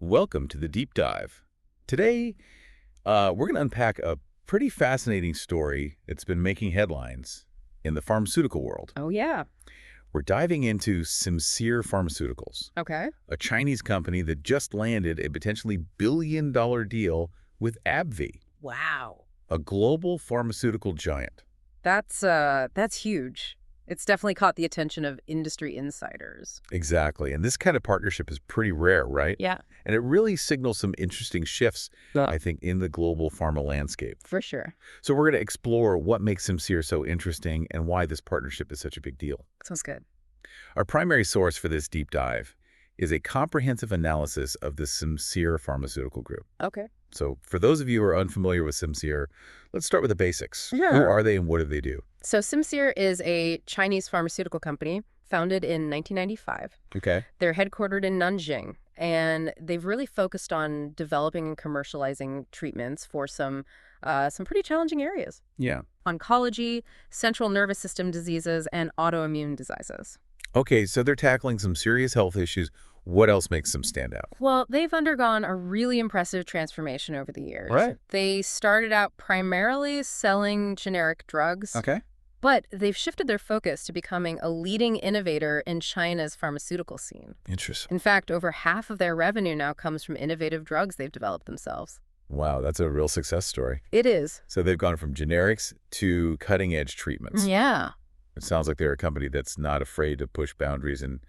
Welcome to the Deep Dive. Today, we're going to unpack a pretty fascinating story that's been making headlines in the pharmaceutical world. Oh, yeah. We're diving into Simcere Pharmaceuticals, Okay. a Chinese company that just landed a potentially billion-dollar deal with AbbVie, Wow. a global pharmaceutical giant. That's huge. It's definitely caught the attention of industry insiders. Exactly. And this kind of partnership is pretty rare, right? Yeah, And it really signals some interesting shifts, Yeah. I think, in the global pharma landscape. for sure. So we're going to explore what makes Simcere so interesting and why this partnership is such a big deal. Sounds good. Our primary source for this deep dive is a comprehensive analysis of the Simcere Pharmaceutical Group. Okay. So for those of you who are unfamiliar with Simcere, let's start with the basics. Who Sure. are they and what do they do? So Simcere is a Chinese pharmaceutical company founded in 1995. Okay. They're headquartered in Nanjing, and they've really focused on developing and commercializing treatments for some pretty challenging areas. Yeah. Oncology, central nervous system diseases, and autoimmune diseases. Okay, so they're tackling some serious health issues. What else makes them stand out? Well, they've undergone a really impressive transformation over the years. Right. They started out primarily selling generic drugs, Okay. but they've shifted their focus to becoming a leading innovator in China's pharmaceutical scene. Interesting. In fact, over half of their revenue now comes from innovative drugs they've developed themselves. Wow, that's a real success story. It is. So they've gone from generics to cutting-edge treatments. Yeah, It sounds like they're a company that's not afraid to push boundaries and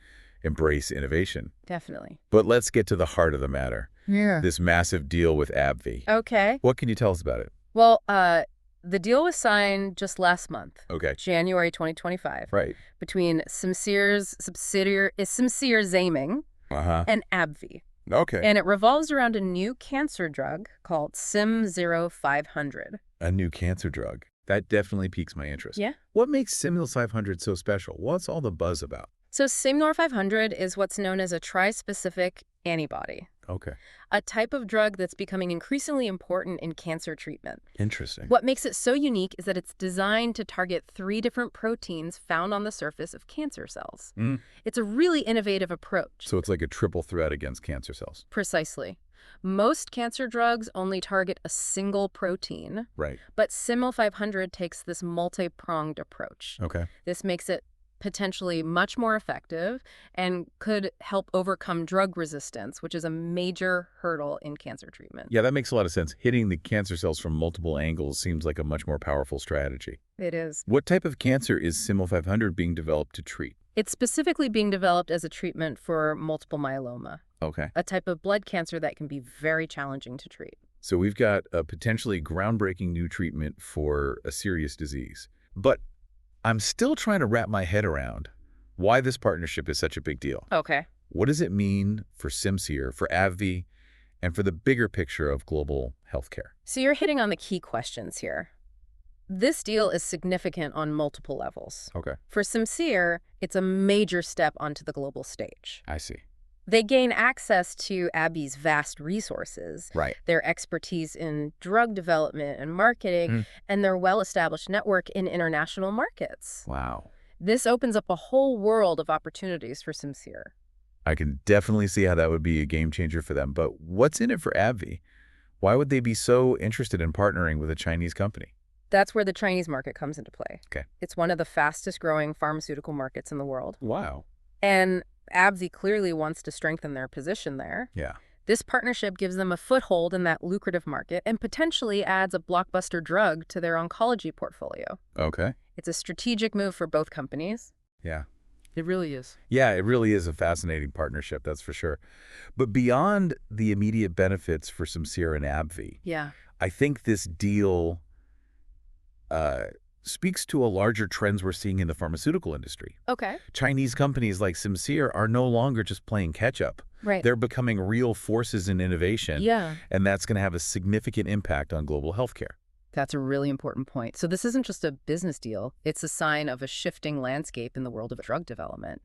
embrace innovation. definitely. But let's get to the heart of the matter. Yeah. This massive deal with AbbVie. Okay. What can you tell us about it? Well, the deal was signed just last month, Okay. January 2025, Right. between Simcere's subsidiary, Simcere Zaiming, Uh-huh. and AbbVie. Okay. And it revolves around a new cancer drug called Sim0500. A new cancer drug. That definitely piques my interest. Yeah. What makes Simil 500 so special? What's all the buzz about? So Sim0500 is what's known as a trispecific antibody, Okay. a type of drug that's becoming increasingly important in cancer treatment. Interesting. What makes it so unique is that it's designed to target 3 different proteins found on the surface of cancer cells. Mm. It's a really innovative approach. So it's like a triple threat against cancer cells. Precisely. Most cancer drugs only target a single protein, Right. but Sim0500 takes this multi-pronged approach. Okay. This makes it potentially much more effective and could help overcome drug resistance, which is a major hurdle in cancer treatment. Yeah, that makes a lot of sense. Hitting the cancer cells from multiple angles seems like a much more powerful strategy. It is. What type of cancer is Simil 500 being developed to treat? It's specifically being developed as a treatment for multiple myeloma, Okay. a type of blood cancer that can be very challenging to treat. So we've got a potentially groundbreaking new treatment for a serious disease. But I'm still trying to wrap my head around why this partnership is such a big deal. Okay. What does it mean for Simcere, for AbbVie, and for the bigger picture of global healthcare? So you're hitting on the key questions here. This deal is significant on multiple levels. Okay. For Simcere, it's a major step onto the global stage. I see. They gain access to AbbVie's vast resources, Right. their expertise in drug development and marketing, and their well-established network in international markets. Wow. This opens up a whole world of opportunities for Simcere. I can definitely see how that would be a game changer for them. But what's in it for AbbVie? Why would they be so interested in partnering with a Chinese company? That's where the Chinese market comes into play. Okay. It's one of the fastest growing pharmaceutical markets in the world. Wow. And AbbVie clearly wants to strengthen their position there. Yeah. This partnership gives them a foothold in that lucrative market and potentially adds a blockbuster drug to their oncology portfolio. Okay. It's a strategic move for both companies. Yeah. It really is. Yeah, it really is a fascinating partnership, that's for sure. But beyond the immediate benefits for Simcere and AbbVie, Yeah. I think this deal speaks to a larger trends we're seeing in the pharmaceutical industry. Okay. Chinese companies like Simcere are no longer just playing catch-up. Right. They're becoming real forces in innovation, Yeah. and that's going to have a significant impact on global healthcare. That's a really important point. So this isn't just a business deal. It's a sign of a shifting landscape in the world of drug development.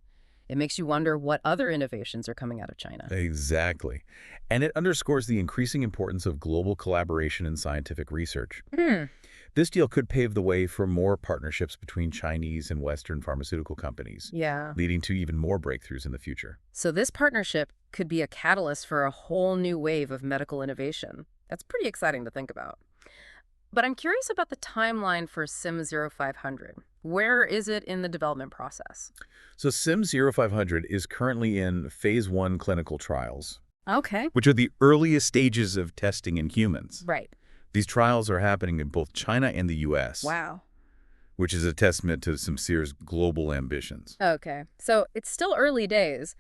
It makes you wonder what other innovations are coming out of China. Exactly. And it underscores the increasing importance of global collaboration in scientific research. This deal could pave the way for more partnerships between Chinese and Western pharmaceutical companies, Yeah. leading to even more breakthroughs in the future. So this partnership could be a catalyst for a whole new wave of medical innovation. That's pretty exciting to think about. But I'm curious about the timeline for Simcere 500. Where is it in the development process? So Simcere 500 is currently in phase 1 clinical trials, Okay. which are the earliest stages of testing in humans. Right. These trials are happening in both China and the U.S., Wow. which is a testament to Simcere's global ambitions. Okay. So it's still early days,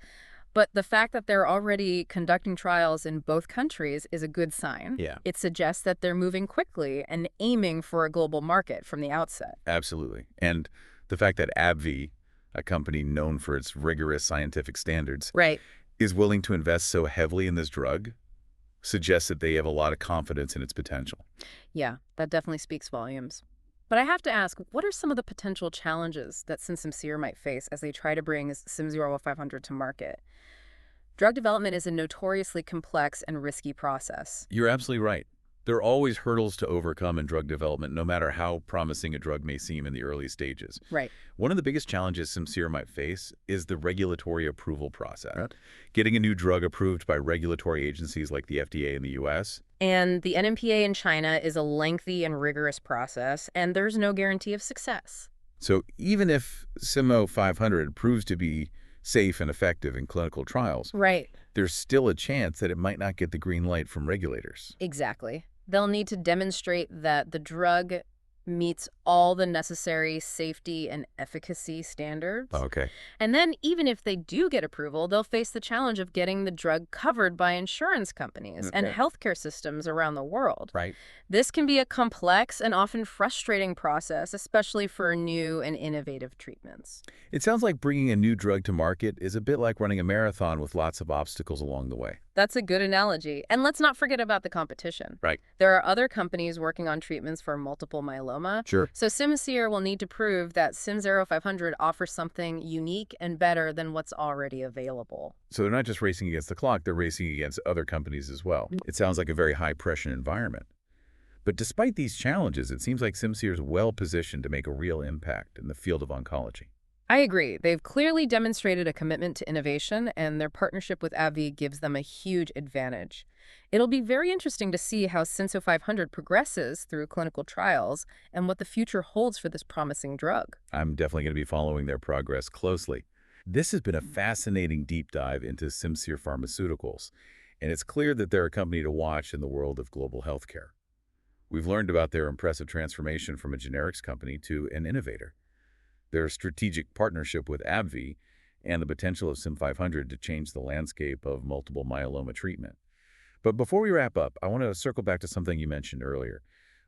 but the fact that they're already conducting trials in both countries is a good sign. Yeah. It suggests that they're moving quickly and aiming for a global market from the outset. Absolutely. And the fact that AbbVie, a company known for its rigorous scientific standards, Right. is willing to invest so heavily in this drug suggests that they have a lot of confidence in its potential. Yeah, that definitely speaks volumes. But I have to ask, what are some of the potential challenges that Simcere might face as they try to bring Simcere 500 to market? Drug development is a notoriously complex and risky process. You're absolutely right. There are always hurdles to overcome in drug development, no matter how promising a drug may seem in the early stages. Right. One of the biggest challenges Simcere might face is the regulatory approval process. Right. Getting a new drug approved by regulatory agencies like the FDA in the U.S. And the NMPA in China is a lengthy and rigorous process, and there's no guarantee of success. So even if Simcere 500 proves to be safe and effective in clinical trials, Right. there's still a chance that it might not get the green light from regulators. Exactly. They'll need to demonstrate that the drug meets all the necessary safety and efficacy standards. Okay. And then even if they do get approval, they'll face the challenge of getting the drug covered by insurance companies and Okay. healthcare systems around the world. Right. This can be a complex and often frustrating process, especially for new and innovative treatments. It sounds like bringing a new drug to market is a bit like running a marathon with lots of obstacles along the way. That's a good analogy. And let's not forget about the competition. Right. There are other companies working on treatments for multiple myeloma. Sure. So Simcere will need to prove that Simcere 500 offers something unique and better than what's already available. So they're not just racing against the clock, they're racing against other companies as well. It sounds like a very high-pressure environment. But despite these challenges, it seems like Simcere is well-positioned to make a real impact in the field of oncology. I agree. They've clearly demonstrated a commitment to innovation, and their partnership with AbbVie gives them a huge advantage. It'll be very interesting to see how Simcere 500 progresses through clinical trials and what the future holds for this promising drug. I'm definitely going to be following their progress closely. This has been a fascinating deep dive into Simcere Pharmaceuticals, and it's clear that they're a company to watch in the world of global healthcare. We've learned about their impressive transformation from a generics company to an innovator, their strategic partnership with AbbVie, and the potential of Sim 500 to change the landscape of multiple myeloma treatment. But before we wrap up, I want to circle back to something you mentioned earlier,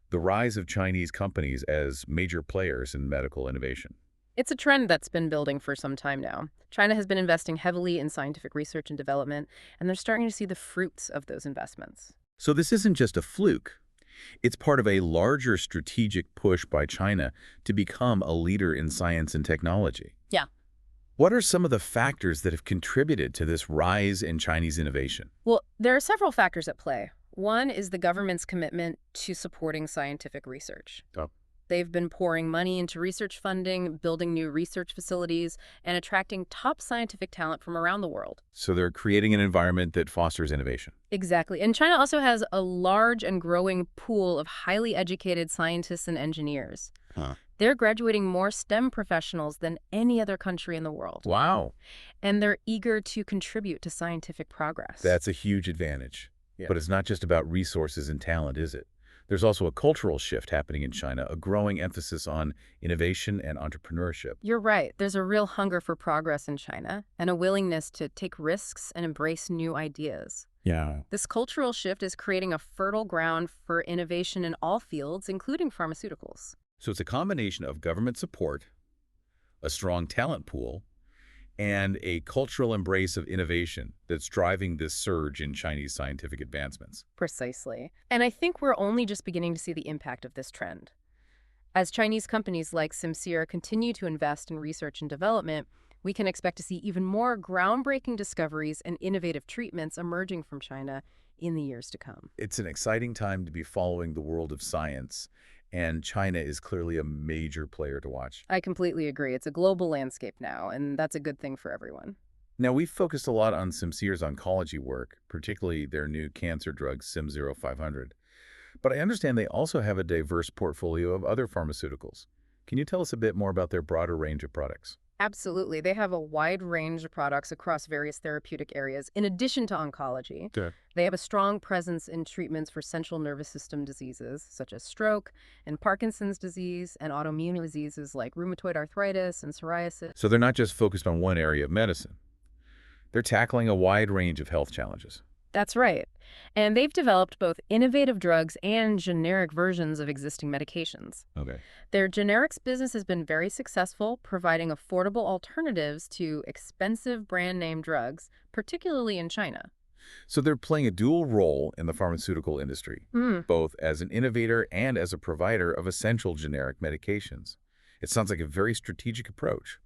the rise of Chinese companies as major players in medical innovation. It's a trend that's been building for some time now. China has been investing heavily in scientific research and development, and they're starting to see the fruits of those investments. So this isn't just a fluke. It's part of a larger strategic push by China to become a leader in science and technology. Yeah. What are some of the factors that have contributed to this rise in Chinese innovation? Well, there are several factors at play. One is the government's commitment to supporting scientific research. Oh. They've been pouring money into research funding, building new research facilities, and attracting top scientific talent from around the world. So they're creating an environment that fosters innovation. Exactly. And China also has a large and growing pool of highly educated scientists and engineers. Huh. They're graduating more STEM professionals than any other country in the world. Wow. And they're eager to contribute to scientific progress. That's a huge advantage. Yeah. But it's not just about resources and talent, is it? There's also a cultural shift happening in China, a growing emphasis on innovation and entrepreneurship. You're right. There's a real hunger for progress in China and a willingness to take risks and embrace new ideas. Yeah. This cultural shift is creating a fertile ground for innovation in all fields, including pharmaceuticals. So it's a combination of government support, a strong talent pool, and a cultural embrace of innovation that's driving this surge in Chinese scientific advancements. Precisely. And I think we're only just beginning to see the impact of this trend. As Chinese companies like Simcere continue to invest in research and development, we can expect to see even more groundbreaking discoveries and innovative treatments emerging from China in the years to come. It's an exciting time to be following the world of science and China is clearly a major player to watch. I completely agree. It's a global landscape now, and that's a good thing for everyone. Now, we've focused a lot on Simcere's oncology work, particularly their new cancer drug, Simcere 500. But I understand they also have a diverse portfolio of other pharmaceuticals. Can you tell us a bit more about their broader range of products? Absolutely. They have a wide range of products across various therapeutic areas. In addition to oncology, Okay. they have a strong presence in treatments for central nervous system diseases, such as stroke and Parkinson's disease, and autoimmune diseases like rheumatoid arthritis and psoriasis. So they're not just focused on one area of medicine. They're tackling a wide range of health challenges. That's right. And they've developed both innovative drugs and generic versions of existing medications. Okay. Their generics business has been very successful, providing affordable alternatives to expensive brand name drugs, particularly in China. So they're playing a dual role in the pharmaceutical industry, Hmm. both as an innovator and as a provider of essential generic medications. It sounds like a very strategic approach.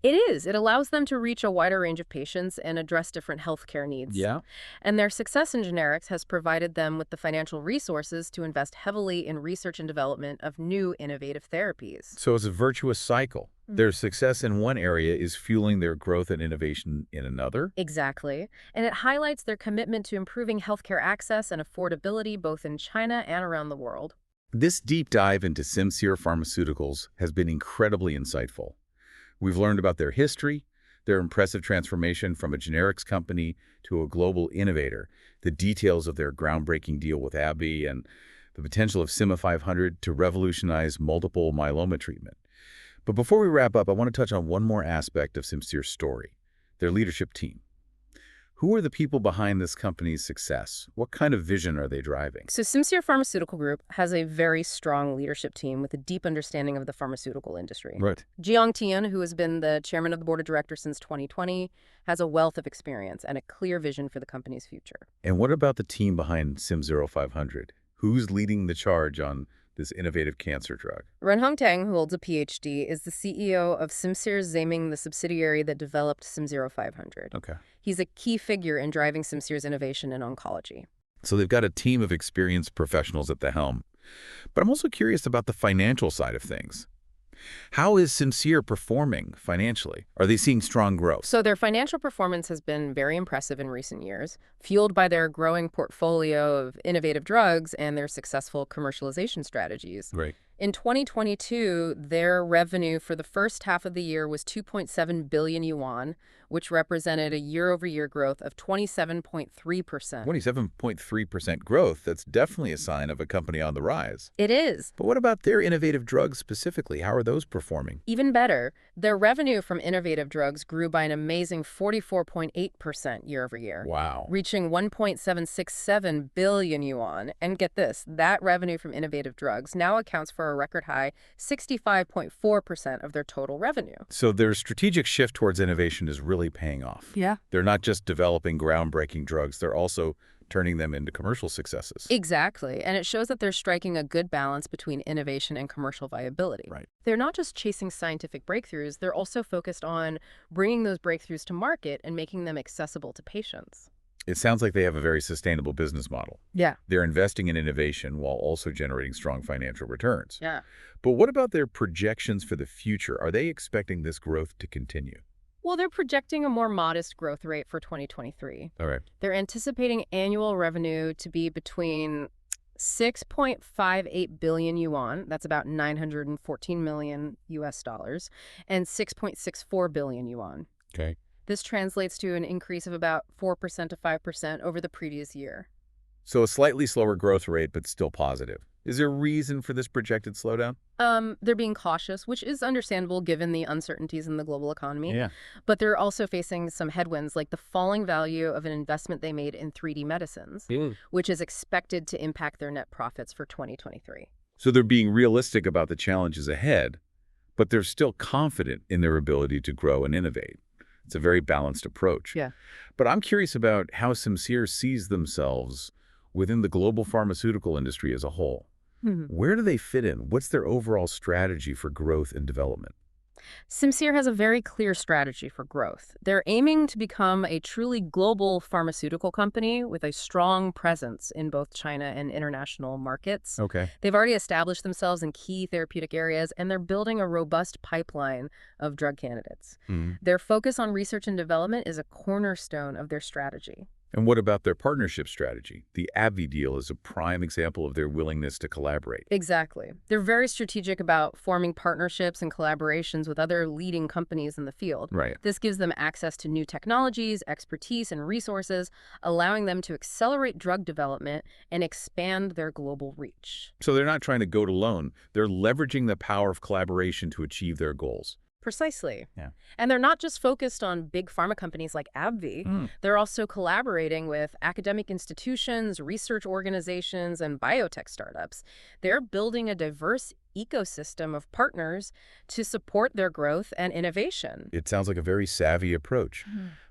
It is. It allows them to reach a wider range of patients and address different healthcare needs. Yeah. And their success in generics has provided them with the financial resources to invest heavily in research and development of new innovative therapies. So it's a virtuous cycle. Their success in one area is fueling their growth and innovation in another. Exactly. And it highlights their commitment to improving healthcare access and affordability both in China and around the world. This deep dive into Simcere Pharmaceuticals has been incredibly insightful. We've learned about their history, their impressive transformation from a generics company to a global innovator, the details of their groundbreaking deal with AbbVie, and the potential of Sima 500 to revolutionize multiple myeloma treatment. But before we wrap up, I want to touch on one more aspect of Simcere's story, their leadership team. Who are the people behind this company's success? What kind of vision are they driving? So Simcere Pharmaceutical Group has a very strong leadership team with a deep understanding of the pharmaceutical industry. Right. Jiang Tian, who has been the chairman of the board of directors since 2020, has a wealth of experience and a clear vision for the company's future. And what about the team behind Simcere 500? Who's leading the charge on this innovative cancer drug? Renhong Tang, who holds a PhD, is the CEO of Simcere Zaiming, the subsidiary that developed Simcere 500. Okay. He's a key figure in driving Simcere's innovation in oncology. So they've got a team of experienced professionals at the helm. But I'm also curious about the financial side of things. How is Simcere performing financially? Are they seeing strong growth? So their financial performance has been very impressive in recent years, fueled by their growing portfolio of innovative drugs and their successful commercialization strategies. Great. In 2022, their revenue for the first half of the year was 2.7 billion yuan, which represented a year-over-year growth of 27.3%. 27.3% growth, that's definitely a sign of a company on the rise. It is. But what about their innovative drugs specifically? How are those performing? Even better, their revenue from innovative drugs grew by an amazing 44.8% year-over-year. Wow. Reaching 1.767 billion yuan. And get this, that revenue from innovative drugs now accounts for a record high 65.4% of their total revenue. So their strategic shift towards innovation is really paying off. Yeah. They're not just developing groundbreaking drugs, they're also turning them into commercial successes. Exactly. And it shows that they're striking a good balance between innovation and commercial viability. Right. They're not just chasing scientific breakthroughs, they're also focused on bringing those breakthroughs to market and making them accessible to patients. It sounds like they have a very sustainable business model. Yeah. They're investing in innovation while also generating strong financial returns. Yeah. But what about their projections for the future? Are they expecting this growth to continue? Well, they're projecting a more modest growth rate for 2023. All right. They're anticipating annual revenue to be between 6.58 billion yuan, that's about 914 million US dollars, and 6.64 billion yuan. Okay. This translates to an increase of about 4% to 5% over the previous year. So a slightly slower growth rate, but still positive. Is there a reason for this projected slowdown? They're being cautious, which is understandable given the uncertainties in the global economy. Yeah. But they're also facing some headwinds, like the falling value of an investment they made in 3D medicines, which is expected to impact their net profits for 2023. So they're being realistic about the challenges ahead, but they're still confident in their ability to grow and innovate. It's a very balanced approach. Yeah. But I'm curious about how Simcere sees themselves within the global pharmaceutical industry as a whole. Where do they fit in? What's their overall strategy for growth and development? Simcere has a very clear strategy for growth. They're aiming to become a truly global pharmaceutical company with a strong presence in both China and international markets. Okay. They've already established themselves in key therapeutic areas, and they're building a robust pipeline of drug candidates. Hmm. Their focus on research and development is a cornerstone of their strategy. And what about their partnership strategy? The AbbVie deal is a prime example of their willingness to collaborate. Exactly. They're very strategic about forming partnerships and collaborations with other leading companies in the field. Right. This gives them access to new technologies, expertise, and resources, allowing them to accelerate drug development and expand their global reach. So they're not trying to go it alone. They're leveraging the power of collaboration to achieve their goals. Precisely. Yeah. And they're not just focused on big pharma companies like AbbVie. They're also collaborating with academic institutions, research organizations, and biotech startups. They're building a diverse ecosystem of partners to support their growth and innovation. It sounds like a very savvy approach.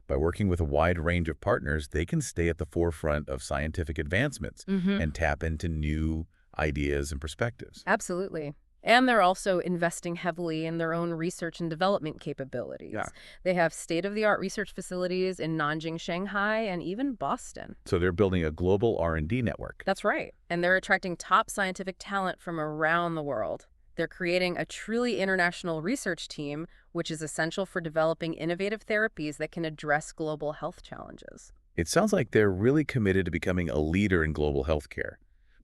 By working with a wide range of partners, they can stay at the forefront of scientific advancements and tap into new ideas and perspectives. Absolutely. And they're also investing heavily in their own research and development capabilities. Yeah. They have state-of-the-art research facilities in Nanjing, Shanghai, and even Boston. So they're building a global R&D network. That's right. And they're attracting top scientific talent from around the world. They're creating a truly international research team, which is essential for developing innovative therapies that can address global health challenges. It sounds like they're really committed to becoming a leader in global healthcare.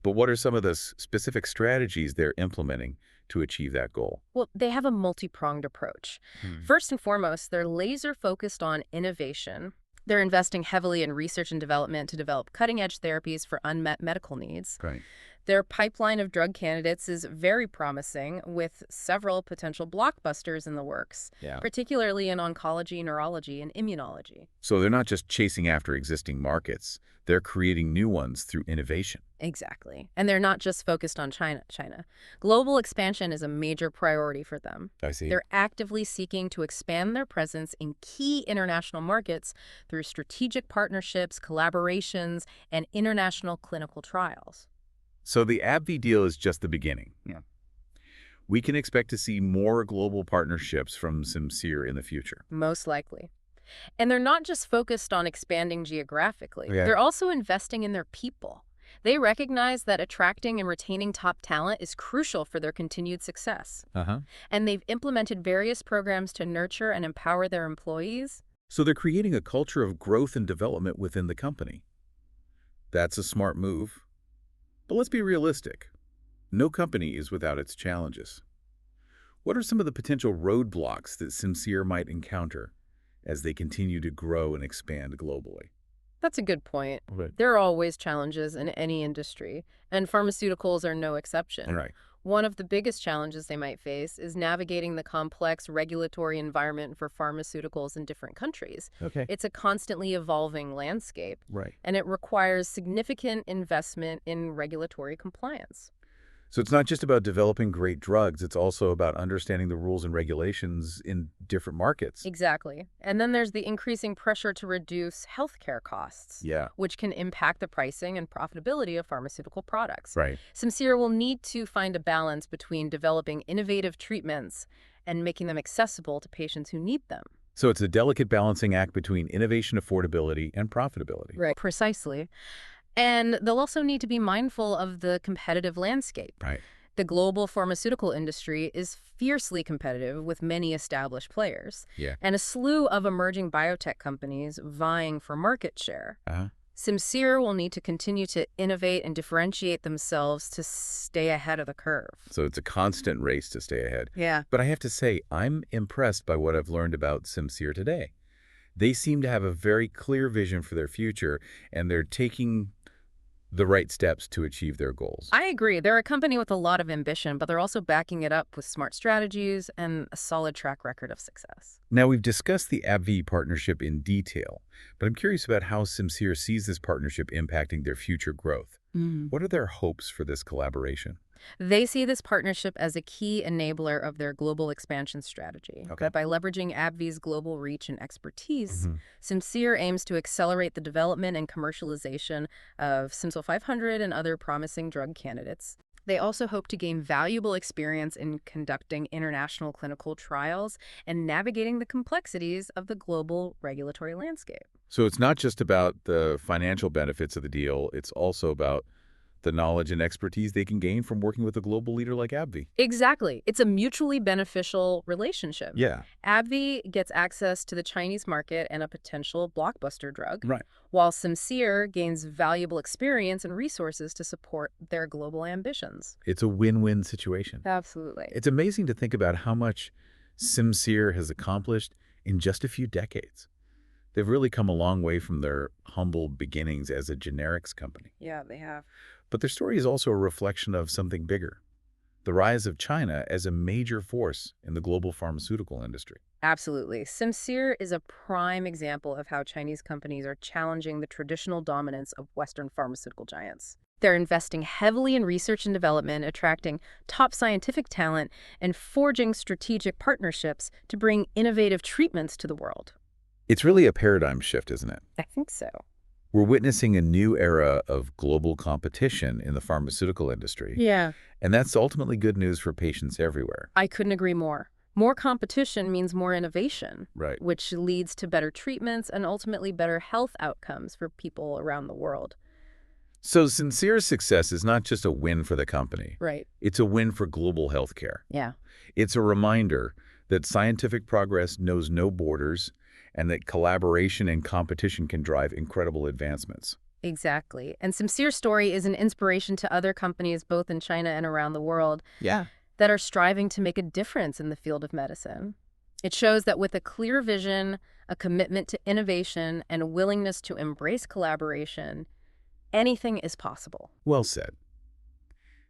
But what are some of the specific strategies they're implementing to achieve that goal? Well, they have a multi-pronged approach. First and foremost, they're laser-focused on innovation. They're investing heavily in research and development to develop cutting-edge therapies for unmet medical needs. Right. Their pipeline of drug candidates is very promising, with several potential blockbusters in the works, Yeah. particularly in oncology, neurology, and immunology. So they're not just chasing after existing markets. They're creating new ones through innovation. Exactly. And they're not just focused on China. Global expansion is a major priority for them. I see. They're actively seeking to expand their presence in key international markets through strategic partnerships, collaborations, and international clinical trials. So the AbbVie deal is just the beginning. Yeah. We can expect to see more global partnerships from Simcere in the future. Most likely. And they're not just focused on expanding geographically. Yeah. They're also investing in their people. They recognize that attracting and retaining top talent is crucial for their continued success. And they've implemented various programs to nurture and empower their employees. So they're creating a culture of growth and development within the company. That's a smart move. But let's be realistic. No company is without its challenges. What are some of the potential roadblocks that Simcere might encounter as they continue to grow and expand globally? That's a good point. Right. There are always challenges in any industry, and pharmaceuticals are no exception. Right. One of the biggest challenges they might face is navigating the complex regulatory environment for pharmaceuticals in different countries. Okay. It's a constantly evolving landscape, Right. and it requires significant investment in regulatory compliance. So it's not just about developing great drugs, it's also about understanding the rules and regulations in different markets. Exactly. And then there's the increasing pressure to reduce healthcare costs, Yeah. which can impact the pricing and profitability of pharmaceutical products. Right. Simcere will need to find a balance between developing innovative treatments and making them accessible to patients who need them. So it's a delicate balancing act between innovation, affordability, and profitability. Right. Precisely. And they'll also need to be mindful of the competitive landscape. Right. The global pharmaceutical industry is fiercely competitive with many established players, Yeah. and a slew of emerging biotech companies vying for market share. Simcere will need to continue to innovate and differentiate themselves to stay ahead of the curve. So it's a constant race to stay ahead. Yeah. But I have to say, I'm impressed by what I've learned about Simcere today. They seem to have a very clear vision for their future, and they're taking the right steps to achieve their goals. I agree. They're a company with a lot of ambition, but they're also backing it up with smart strategies and a solid track record of success. Now, we've discussed the AbbVie partnership in detail, but I'm curious about how Simcere sees this partnership impacting their future growth. What are their hopes for this collaboration? They see this partnership as a key enabler of their global expansion strategy. Okay. But by leveraging AbbVie's global reach and expertise, Hmm. Simcere aims to accelerate the development and commercialization of Simcere 500 and other promising drug candidates. They also hope to gain valuable experience in conducting international clinical trials and navigating the complexities of the global regulatory landscape. So it's not just about the financial benefits of the deal, it's also about the knowledge and expertise they can gain from working with a global leader like AbbVie. Exactly. It's a mutually beneficial relationship. Yeah, AbbVie gets access to the Chinese market and a potential blockbuster drug, right. while Simcere gains valuable experience and resources to support their global ambitions. It's a win-win situation. Absolutely. It's amazing to think about how much Simcere has accomplished in just a few decades. They've really come a long way from their humble beginnings as a generics company. Yeah, they have. But their story is also a reflection of something bigger, the rise of China as a major force in the global pharmaceutical industry. Absolutely. Simcere is a prime example of how Chinese companies are challenging the traditional dominance of Western pharmaceutical giants. They're investing heavily in research and development, attracting top scientific talent, and forging strategic partnerships to bring innovative treatments to the world. It's really a paradigm shift, isn't it? I think so. We're witnessing a new era of global competition in the pharmaceutical industry, Yeah. and that's ultimately good news for patients everywhere. I couldn't agree more. More competition means more innovation, Right. which leads to better treatments and ultimately better health outcomes for people around the world. So Sincere's success is not just a win for the company. Right. It's a win for global healthcare. Yeah. It's a reminder that scientific progress knows no borders and that collaboration and competition can drive incredible advancements. Exactly. And Simcere's story is an inspiration to other companies both in China and around the world Yeah. that are striving to make a difference in the field of medicine. It shows that with a clear vision, a commitment to innovation, and a willingness to embrace collaboration, anything is possible. Well said.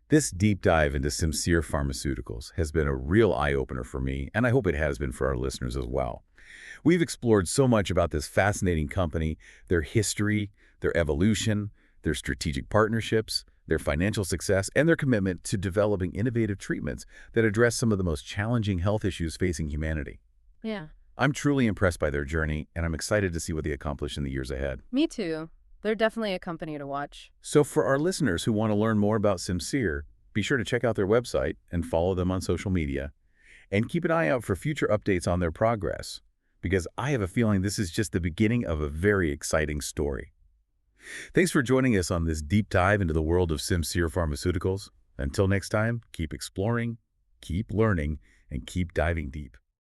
This deep dive into Simcere Pharmaceuticals has been a real eye-opener for me, and I hope it has been for our listeners as well. We've explored so much about this fascinating company, their history, their evolution, their strategic partnerships, their financial success, and their commitment to developing innovative treatments that address some of the most challenging health issues facing humanity. Yeah. I'm truly impressed by their journey, and I'm excited to see what they accomplish in the years ahead. Me too. They're definitely a company to watch. So for our listeners who want to learn more about Simcere, be sure to check out their website and follow them on social media. And keep an eye out for future updates on their progress, because I have a feeling this is just the beginning of a very exciting story. Thanks for joining us on this deep dive into the world of Simcere Pharmaceuticals. Until next time, keep exploring, keep learning, and keep diving deep.